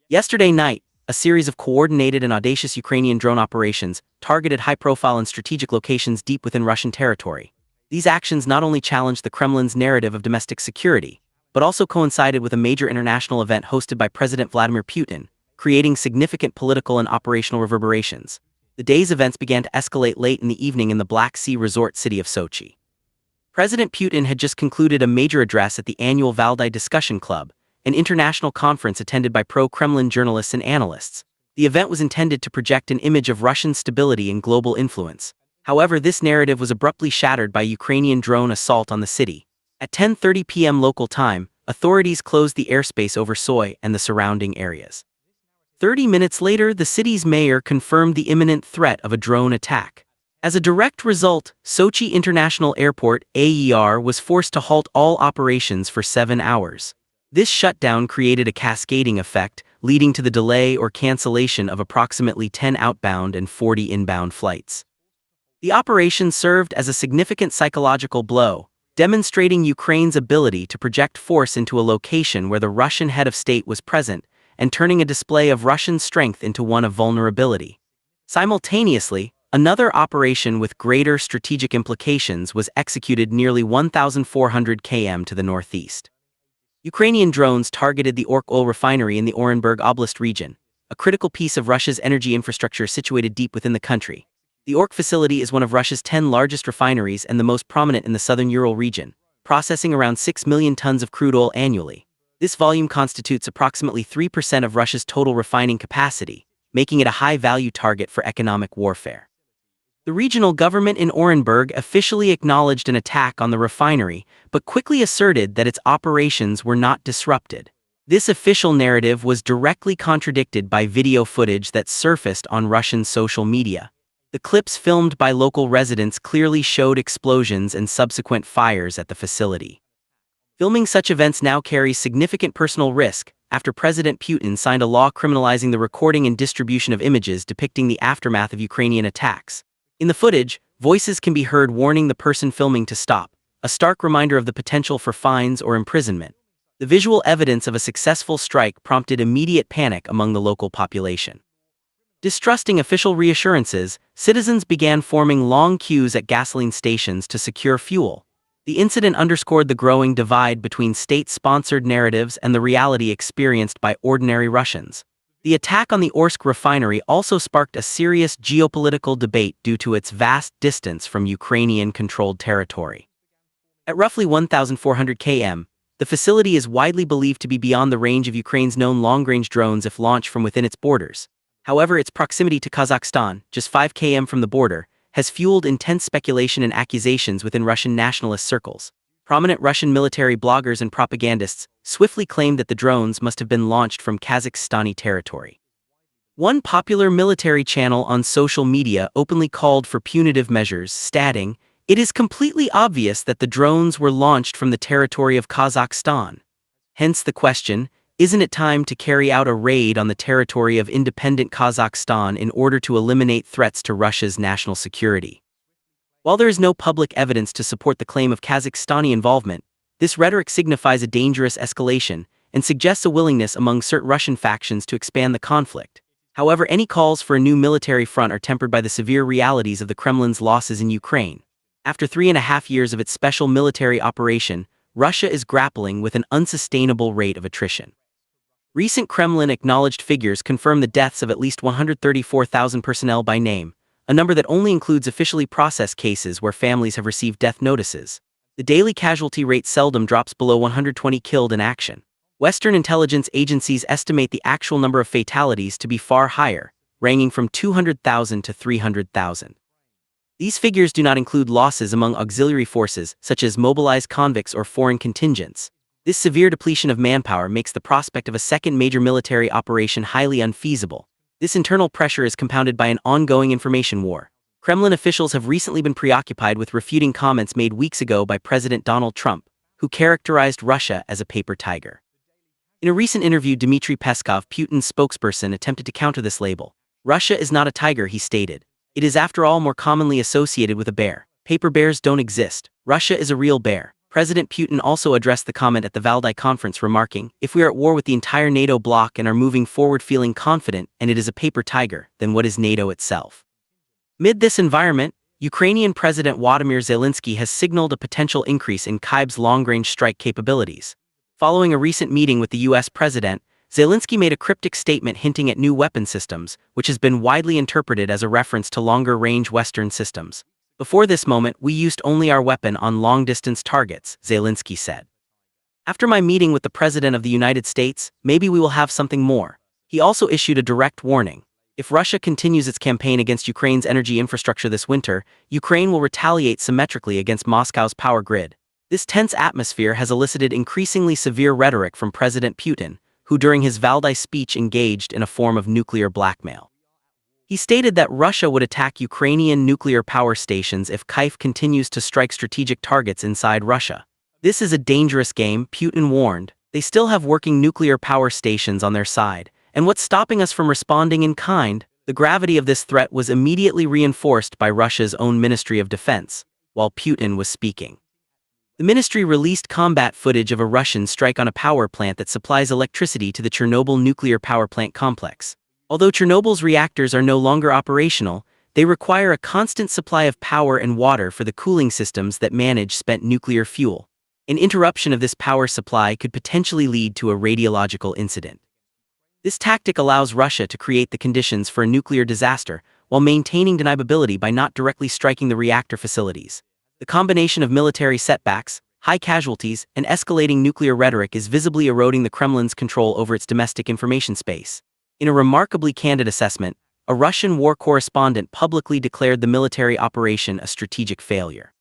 Yesterday night, a series of coordinated and audacious Ukrainian drone operations targeted high-profile and strategic locations deep within Russian territory. These actions not only challenged the Kremlin's narrative of domestic security, but also coincided with a major international event hosted by President Vladimir Putin, creating significant political and operational reverberations. The day's events began to escalate late in the evening in the Black Sea resort city of Sochi. President Putin had just concluded a major address at the annual Valdai Discussion Club, an international conference attended by pro-Kremlin journalists and analysts. The event was intended to project an image of Russian stability and global influence. However, this narrative was abruptly shattered by Ukrainian drone assault on the city. At 10:30 p.m. local time, authorities closed the airspace over Sochi and the surrounding areas. 30 minutes later, the city's mayor confirmed the imminent threat of a drone attack. As a direct result, Sochi International Airport (AER) was forced to halt all operations for 7 hours. This shutdown created a cascading effect, leading to the delay or cancellation of approximately 10 outbound and 40 inbound flights. The operation served as a significant psychological blow, demonstrating Ukraine's ability to project force into a location where the Russian head of state was present, and turning a display of Russian strength into one of vulnerability. Simultaneously, another operation with greater strategic implications was executed nearly 1,400 km to the northeast. Ukrainian drones targeted the Ork oil refinery in the Orenburg Oblast region, a critical piece of Russia's energy infrastructure situated deep within the country. The Ork facility is one of Russia's 10 largest refineries and the most prominent in the southern Ural region, processing around 6 million tons of crude oil annually. This volume constitutes approximately 3% of Russia's total refining capacity, making it a high-value target for economic warfare. The regional government in Orenburg officially acknowledged an attack on the refinery, but quickly asserted that its operations were not disrupted. This official narrative was directly contradicted by video footage that surfaced on Russian social media. The clips filmed by local residents clearly showed explosions and subsequent fires at the facility. Filming such events now carries significant personal risk, after President Putin signed a law criminalizing the recording and distribution of images depicting the aftermath of Ukrainian attacks. In the footage, voices can be heard warning the person filming to stop, a stark reminder of the potential for fines or imprisonment. The visual evidence of a successful strike prompted immediate panic among the local population. Distrusting official reassurances, citizens began forming long queues at gasoline stations to secure fuel. The incident underscored the growing divide between state-sponsored narratives and the reality experienced by ordinary Russians. The attack on the Orsk refinery also sparked a serious geopolitical debate due to its vast distance from Ukrainian-controlled territory. At roughly 1,400 km, the facility is widely believed to be beyond the range of Ukraine's known long-range drones if launched from within its borders. However, its proximity to Kazakhstan, just 5 km from the border, has fueled intense speculation and accusations within Russian nationalist circles. Prominent Russian military bloggers and propagandists swiftly claimed that the drones must have been launched from Kazakhstani territory. One popular military channel on social media openly called for punitive measures, stating, "It is completely obvious that the drones were launched from the territory of Kazakhstan." Hence the question, isn't it time to carry out a raid on the territory of independent Kazakhstan in order to eliminate threats to Russia's national security? While there is no public evidence to support the claim of Kazakhstani involvement, this rhetoric signifies a dangerous escalation and suggests a willingness among certain Russian factions to expand the conflict. However, any calls for a new military front are tempered by the severe realities of the Kremlin's losses in Ukraine. After 3.5 years of its special military operation, Russia is grappling with an unsustainable rate of attrition. Recent Kremlin-acknowledged figures confirm the deaths of at least 134,000 personnel by name, a number that only includes officially processed cases where families have received death notices. The daily casualty rate seldom drops below 120 killed in action. Western intelligence agencies estimate the actual number of fatalities to be far higher, ranging from 200,000 to 300,000. These figures do not include losses among auxiliary forces, such as mobilized convicts or foreign contingents. This severe depletion of manpower makes the prospect of a second major military operation highly unfeasible. This internal pressure is compounded by an ongoing information war. Kremlin officials have recently been preoccupied with refuting comments made weeks ago by President Donald Trump, who characterized Russia as a paper tiger. In a recent interview, Dmitry Peskov, Putin's spokesperson, attempted to counter this label. Russia is not a tiger, he stated. It is after all more commonly associated with a bear. Paper bears don't exist. Russia is a real bear. President Putin also addressed the comment at the Valdai conference, remarking, "If we are at war with the entire NATO bloc and are moving forward feeling confident and it is a paper tiger, then what is NATO itself?" Mid this environment, Ukrainian President Vladimir Zelensky has signaled a potential increase in Kyiv's long-range strike capabilities. Following a recent meeting with the U.S. president, Zelensky made a cryptic statement hinting at new weapon systems, which has been widely interpreted as a reference to longer-range Western systems. "Before this moment, we used only our weapon on long-distance targets," Zelensky said. "After my meeting with the President of the United States, maybe we will have something more." He also issued a direct warning. If Russia continues its campaign against Ukraine's energy infrastructure this winter, Ukraine will retaliate symmetrically against Moscow's power grid. This tense atmosphere has elicited increasingly severe rhetoric from President Putin, who during his Valdai speech engaged in a form of nuclear blackmail. He stated that Russia would attack Ukrainian nuclear power stations if Kyiv continues to strike strategic targets inside Russia. "This is a dangerous game," Putin warned. "They still have working nuclear power stations on their side. And what's stopping us from responding in kind?" The gravity of this threat was immediately reinforced by Russia's own Ministry of Defense, while Putin was speaking. The ministry released combat footage of a Russian strike on a power plant that supplies electricity to the Chernobyl nuclear power plant complex. Although Chernobyl's reactors are no longer operational, they require a constant supply of power and water for the cooling systems that manage spent nuclear fuel. An interruption of this power supply could potentially lead to a radiological incident. This tactic allows Russia to create the conditions for a nuclear disaster while maintaining deniability by not directly striking the reactor facilities. The combination of military setbacks, high casualties, and escalating nuclear rhetoric is visibly eroding the Kremlin's control over its domestic information space. In a remarkably candid assessment, a Russian war correspondent publicly declared the military operation a strategic failure.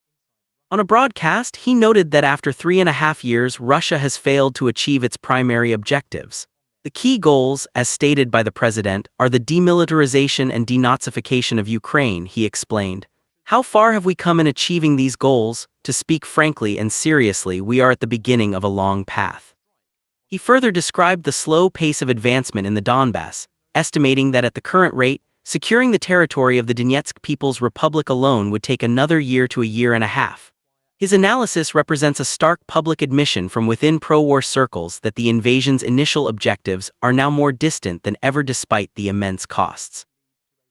On a broadcast, he noted that after 3.5 years, Russia has failed to achieve its primary objectives. The key goals, as stated by the president, are the demilitarization and denazification of Ukraine, he explained. "How far have we come in achieving these goals? To speak frankly and seriously, we are at the beginning of a long path." He further described the slow pace of advancement in the Donbass, estimating that at the current rate, securing the territory of the Donetsk People's Republic alone would take another year to a year and a half. His analysis represents a stark public admission from within pro-war circles that the invasion's initial objectives are now more distant than ever despite the immense costs.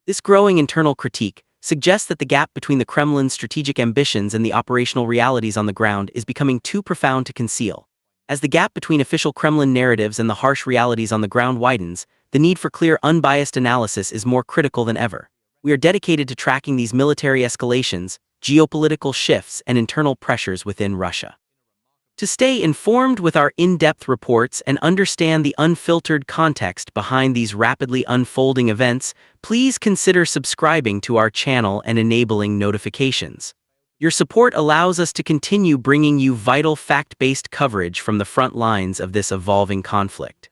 This growing internal critique suggests that the gap between the Kremlin's strategic ambitions and the operational realities on the ground is becoming too profound to conceal. As the gap between official Kremlin narratives and the harsh realities on the ground widens, the need for clear, unbiased analysis is more critical than ever. We are dedicated to tracking these military escalations, geopolitical shifts, and internal pressures within Russia. To stay informed with our in-depth reports and understand the unfiltered context behind these rapidly unfolding events, please consider subscribing to our channel and enabling notifications. Your support allows us to continue bringing you vital fact-based coverage from the front lines of this evolving conflict.